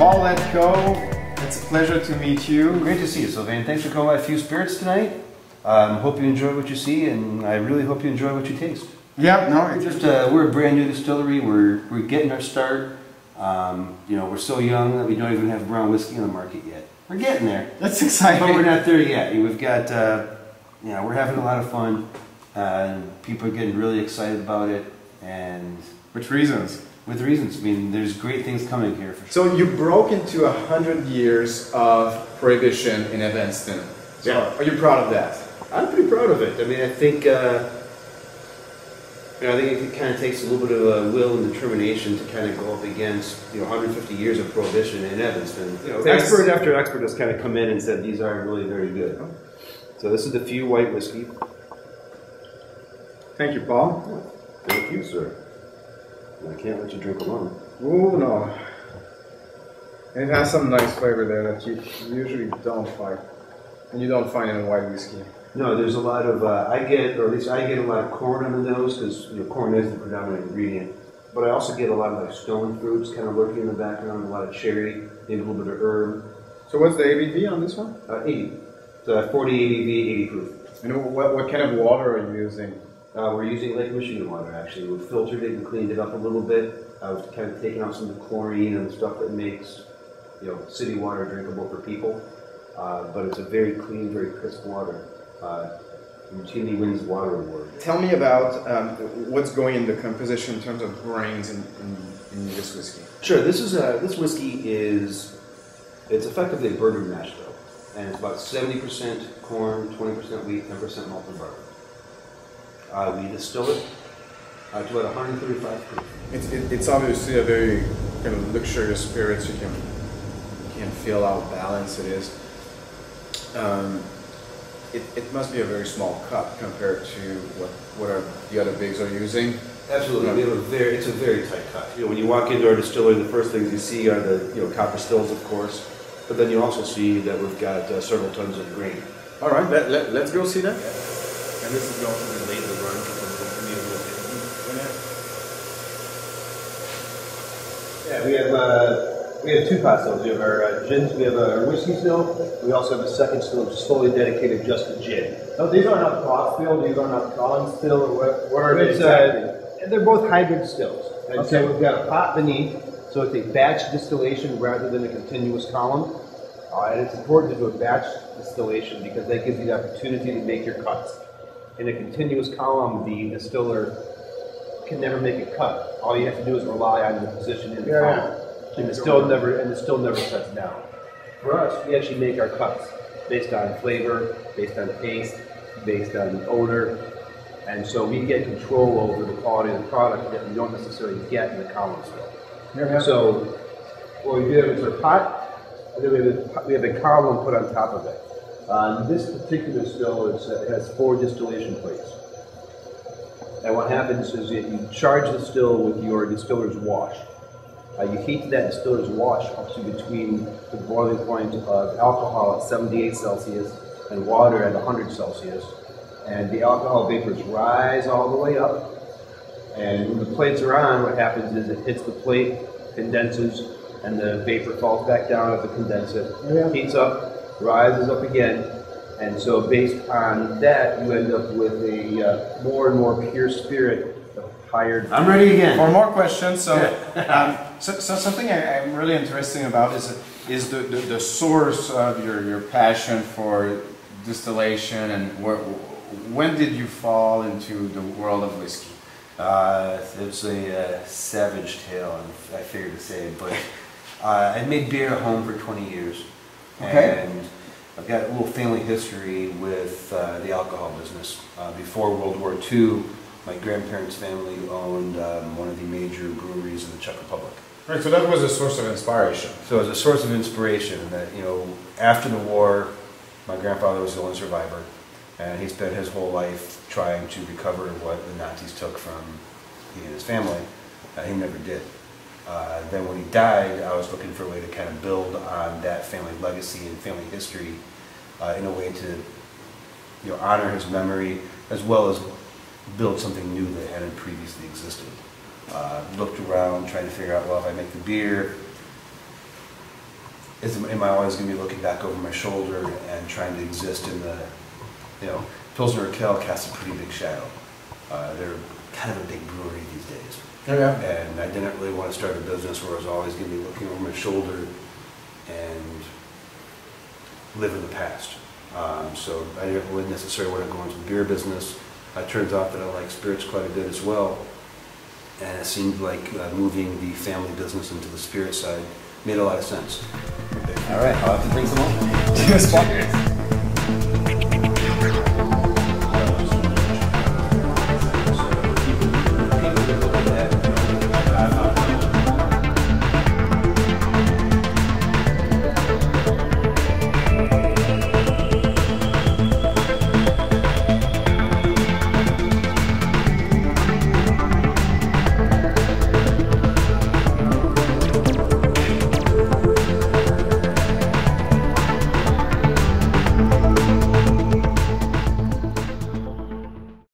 Hletko, it's a pleasure to meet you. Great to see you, Sylvain. Thanks for coming by A Few Spirits tonight. Hope you enjoy what you see, and I really hope you enjoy what you taste. Yeah, no, we're a brand new distillery. We're getting our start. You know, we're so young that we don't even have brown whiskey on the market yet. We're getting there. That's exciting. But we're not there yet. We've got, yeah, we're having a lot of fun. People are getting really excited about it, and with reasons. With reasons. I mean, there's great things coming here for sure. So you broke into 100 years of prohibition in Evanston. So Yeah. Are you proud of that? I'm pretty proud of it. I mean, I think, you know, I think it kind of takes a little bit of will and determination to kind of go up against, you know, 150 years of prohibition in Evanston. You know, expert after expert has kind of come in and said these are really very good. So this is the Few White Whiskey. Thank you, Paul. Thank you, sir. I can't let you drink alone. Oh no. And it has some nice flavor there that you usually don't find. And you don't find in a white whiskey. No, there's a lot of, I get a lot of corn on the nose because, you know, corn is the predominant ingredient. But I also get a lot of like stone fruits kind of lurking in the background, a lot of cherry, maybe a little bit of herb. So what's the ABV on this one? 80. So 40 ABV, 80 proof. And what kind of water are you using? We're using Lake Michigan water, actually. We've filtered it and cleaned it up a little bit. We've kind of taken out some of the chlorine and the stuff that makes, you know, city water drinkable for people. But it's a very clean, very crisp water. Routinely wins the water award. Tell me about what's going in the composition in terms of grains in this whiskey. Sure. This whiskey is, it's effectively a bourbon mash bill, and it's about 70% corn, 20% wheat, 10% malted barley. We distill it to about 135 proof. It's obviously a very kind of luxurious spirit. You can feel how balanced it is. It must be a very small cup compared to what the other bigs are using. Absolutely, it's a very tight cut. You know, when you walk into our distillery, the first things you see are the copper stills, of course, but then you also see that we've got several tons of grain. All right, let's go see that. Yeah. And this is going to be laid the run because we have two pot stills. We have our gins, we have our whiskey still. We also have a second still which is solely dedicated just to gin. So these are not pot still, these are not column still, or what are they exactly? They're both hybrid stills. And Okay. so we've got a pot beneath, so it's a batch distillation rather than a continuous column. And it's important to do a batch distillation because that gives you the opportunity to make your cuts. In a continuous column, the distiller can never make a cut. All you have to do is rely on the position in the column. And the still never sets down. For us, we actually make our cuts based on flavor, based on taste, based on odor, and so we get control over the quality of the product that we don't necessarily get in the column still. So what we do is our pot, and then we have a column put on top of it. This particular still has 4 distillation plates. And what happens is that you charge the still with your distiller's wash. You heat that distiller's wash up to between the boiling point of alcohol at 78 Celsius and water at 100 Celsius. And the alcohol vapors rise all the way up. And when the plates are on, what happens is it hits the plate, condenses, and the vapor falls back down as it condenses, heats up, rises up again. And so based on that, you end up with a more and more pure spirit of hired. I'm ready again. For more questions, so so something I'm really interested about is the source of your passion for distillation, and when did you fall into the world of whiskey? It's a savage tale, I figured to say, but I made beer at home for 20 years. Okay. And I've got a little family history with the alcohol business. Before World War II, my grandparents' family owned one of the major breweries in the Czech Republic. Right, so that was a source of inspiration. So it was a source of inspiration that, you know, after the war, my grandfather was the only survivor, and he spent his whole life trying to recover what the Nazis took from he and his family. He never did. Then when he died, I was looking for a way to kind of build on that family legacy and family history in a way to, you know, honor his memory as well as build something new that hadn't previously existed. Looked around, trying to figure out, well, if I make the beer, am I always going to be looking back over my shoulder and trying to exist in the, you know, Pilsner Urquell casts a pretty big shadow. They're kind of a big brewery these days. Yeah. And I didn't really want to start a business where I was always going to be looking over my shoulder and live in the past. So I didn't necessarily want to go into the beer business. It turns out that I like spirits quite a bit as well. And it seemed like moving the family business into the spirit side made a lot of sense. All right, I'll have to drink some more. Cheers.